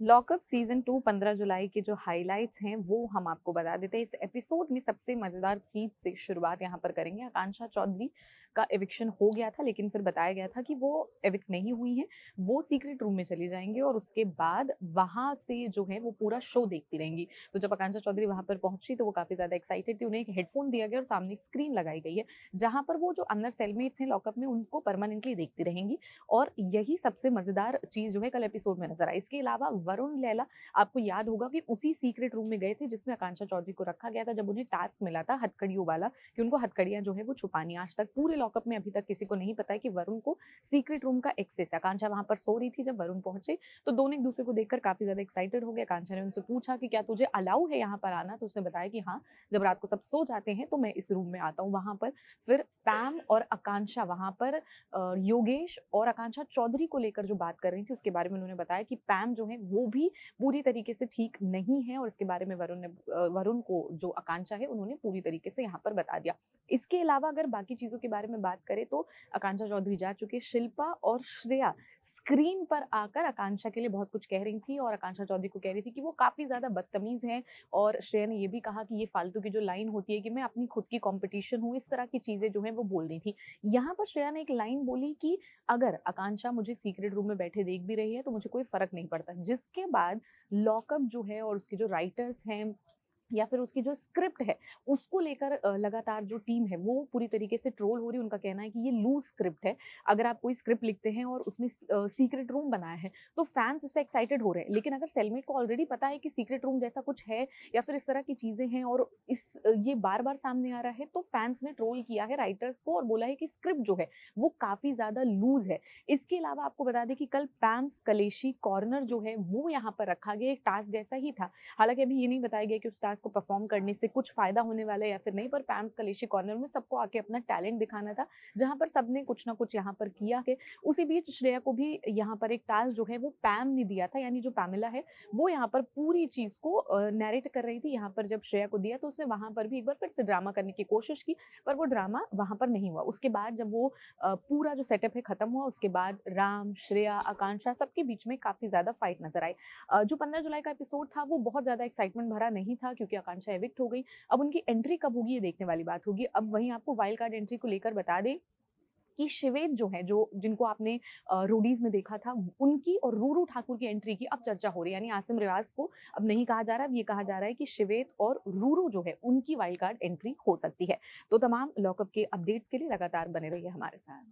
Lockup season 2 15 जुलाई के जो highlights हैं वो हम आपको बता देते हैं। इस एपिसोड में सबसे मजेदार चीज से शुरुआत यहाँ पर करेंगे। आकांक्षा चौधरी का एविक्शन हो गया था, लेकिन फिर बताया गया था कि वो एविक्ट नहीं हुई हैं। वो सीक्रेट रूम में चली जाएंगी और उसके बाद वहां से जो है वो पूरा शो देखती रहेंगी। तो जब आकांक्षा चौधरी वहां पर पहुंची तो वो काफी ज्यादा एक्साइटेड थी। उन्हें एक हेडफोन दिया गया और सामने एक स्क्रीन लगाई गई है जहां पर वो जो अंदर सेलमेट्स हैं लॉकअप में उनको परमानेंटली देखती रहेंगी। और यही सबसे मजेदार चीज जो है कल एपिसोड में नजर आई। इसके अलावा वरुण लैला, आपको याद होगा कि उसी सीक्रेट रूम में गए थे जिसमें आकांक्षा चौधरी को रखा गया था जब उन्हें टास्क मिला था हथकड़ियों वाला कि उनको हथकड़ियां जो है वो छुपानी। आज तक पूरे लॉकअप में अभी तक किसी को नहीं पता है कि वरुण को सीक्रेट रूम का एक्सेस है। आकांक्षा वहां पर सो रही थी जब वरुण पहुंचे, तो दोनों एक दूसरे को देखकर काफी ज्यादा एक्साइटेड हो गए। आकांक्षा ने उनसे पूछा कि क्या तुझे अलाउ है यहाँ पर आना, तो उसने बताया कि हाँ, जब रात को सब सो जाते हैं तो मैं इस रूम में आता हूँ। वहां पर फिर पैम और आकांक्षा वहां पर योगेश और आकांक्षा चौधरी को लेकर जो बात कर रही थी उसके बारे में उन्होंने बताया कि पैम जो है वो भी पूरी तरीके से ठीक नहीं है। और इसके बारे में वरुण को जो आकांक्षा है उन्होंने पूरी तरीके से यहाँ पर बता दिया। इसके अलावा अगर बाकी चीजों के बारे में बात करें तो आकांक्षा चौधरी जा चुके, शिल्पा और श्रेया स्क्रीन पर आकर आकांक्षा के लिए बहुत कुछ कह रही थी और आकांक्षा चौधरी को कह रही थी कि वो काफी ज्यादा बदतमीज है। और श्रेया ने ये भी कहा कि ये फालतू की जो लाइन होती है कि मैं अपनी खुद की कंपटीशन हूँ, इस तरह की चीजें जो है वो बोल रही थी। यहाँ पर श्रेया ने एक लाइन बोली कि अगर आकांक्षा मुझे सीक्रेट रूम में बैठे देख भी रही है तो मुझे कोई फर्क नहीं पड़ता। जिसके बाद लॉकअप जो है और उसके जो राइटर्स हैं या फिर उसकी जो स्क्रिप्ट है उसको लेकर लगातार जो टीम है वो पूरी तरीके से ट्रोल हो रही है। उनका कहना है कि ये लूज स्क्रिप्ट है। अगर आप कोई स्क्रिप्ट लिखते हैं और उसमें सीक्रेट रूम बनाया है तो फैंस इससे एक्साइटेड हो रहे हैं, लेकिन अगर सेलमेट को ऑलरेडी पता है कि सीक्रेट रूम जैसा कुछ है या फिर इस तरह की चीजें हैं और ये बार बार सामने आ रहा है, तो फैंस ने ट्रोल किया है राइटर्स को और बोला है कि स्क्रिप्ट जो है वो काफी ज्यादा लूज है। इसके अलावा आपको बता दें कि कल पैम्स कलेशी कॉर्नर जो है वो यहाँ पर रखा गया, एक टास्क जैसा ही था। हालांकि अभी ये नहीं बताया गया कि उस टास्क को परफॉर्म करने से कुछ फायदा होने वाला है या फिर नहीं, पर पैम्स कलेशी कॉर्नर में सबको आके अपना टैलेंट दिखाना था जहां पर सबने कुछ ना कुछ यहाँ पर किया है। उसी बीच श्रेया को भी यहाँ पर एक टास्क जो है वो पैम ने दिया था, यानी जो पैमिला है वो यहाँ पर पूरी चीज को नैरेट कर रही थी। यहाँ पर जब श्रेया को दिया तो उसने वहां पर भी एक बार फिर से ड्रामा करने की कोशिश की, पर वो ड्रामा वहां पर नहीं हुआ। उसके बाद जब वो पूरा जो सेटअप है खत्म हुआ उसके बाद राम, श्रेया, आकांक्षा सबके बीच में काफी ज्यादा फाइट नजर आई। जो 15 जुलाई का एपिसोड था वो बहुत ज्यादा एक्साइटमेंट भरा नहीं था क्योंकि आकांक्षा एविक्ट हो गई। अब उनकी एंट्री कब होगी ये देखने वाली बात होगी। अब वहीं आपको वाइल्ड कार्ड एंट्री को लेकर बता दें कि शिवेद जो है, जो जिनको आपने रोडीज में देखा था, उनकी और रूरू ठाकुर की एंट्री की अब चर्चा हो रही है। यानी आसिम रिवाज को अब नहीं कहा जा रहा है, अब ये कहा जा रहा है कि शिवेद और रूरू जो है उनकी वाइल्ड कार्ड एंट्री हो सकती है। तो तमाम लॉकअप के अपडेट्स के लिए लगातार बने रहिए हमारे साथ।